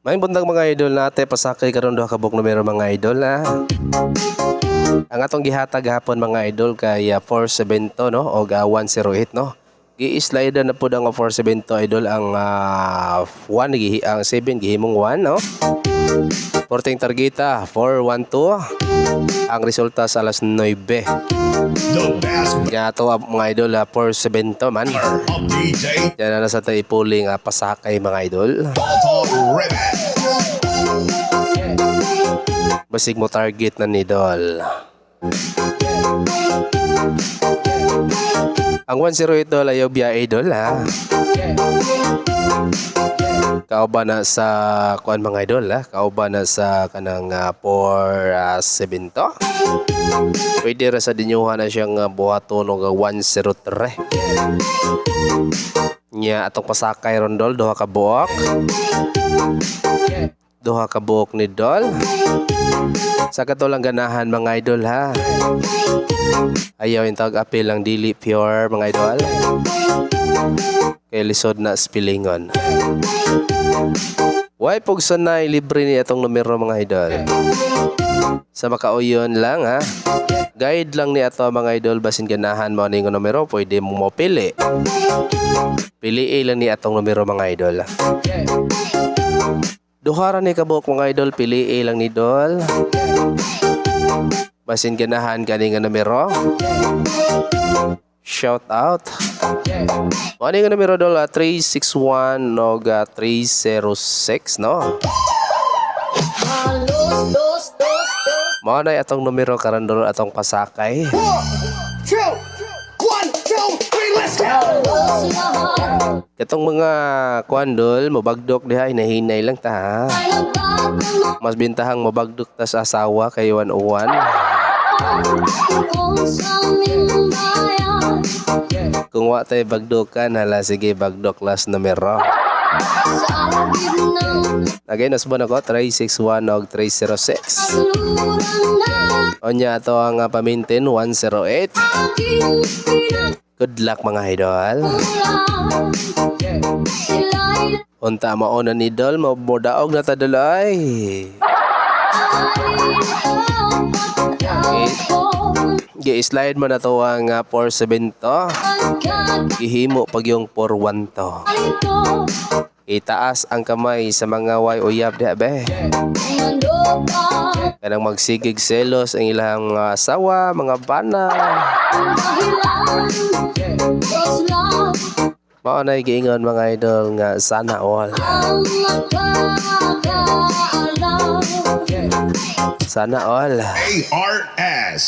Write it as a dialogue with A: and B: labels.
A: May bundang mga idol nate pasakay karon duha ka buk numero mga idol ha. Ang atong gihatag hapon mga idol kay 472 no o 108 no. Gi-slide na pud ang 472 idol ang 1 ang 7 gihimong 1 no. Porting targeta 412. Ang resulta sa alas 9. Kaya ito mga idol 472 man. Yan na sa tayo puling pasakay mga idol. Basig mo target na ni Dol. Ang 108 Dol ayaw biya idol ha. Kauba na sa kuan mga idol ha. Kauba na sa kanang 472 to. Pwede ra sa dinyuhan na siyang buhaton og 103. Nya atong pasakay ron Dol duha ka buok. Duha ka buok ni Dol. Sa katulang ganahan mga idol ha. Ayaw yung tag-apil ang dili pure mga idol. Kaya lisod na spilingon. Way pugson na libre ni atong numero mga idol. Sa makauyon lang ha. Guide lang ni ato mga idol basin ganahan mo ning numero pwede mo mapili. Pili lang ni atong numero mga idol. Duhara ni kabuk mga idol, pili lang ni Dol. Basin ganahan kani nga numero. Shout out. Ano nga numero Dol 361 no 306 no. Mao na atong numero karon Dol atong pasakay.
B: 1, 2, 3, let's go!
A: Itong mga kwandol, mabagdok diha, hinahinay lang ta ha. Mas bintahang mabagdok ta sa asawa kay 101. Kung wa tay bagdokan, hala sige bagdok last numero. Again, nasbon ako, 361 og 306. Onya ato ang pamintin, 108. Good luck mga idol. Unta mauna ni Dol, mabudaog na tadalay. Gi-slide mo na to ang 472. Gihimo pag yung 41 to. Itaas ang kamay sa mga way uyab diha be. Kanang magsigig selos ang ilang asawa, mga bana. Mao na giingon mga idol nga sana all. Sana all.
B: ARS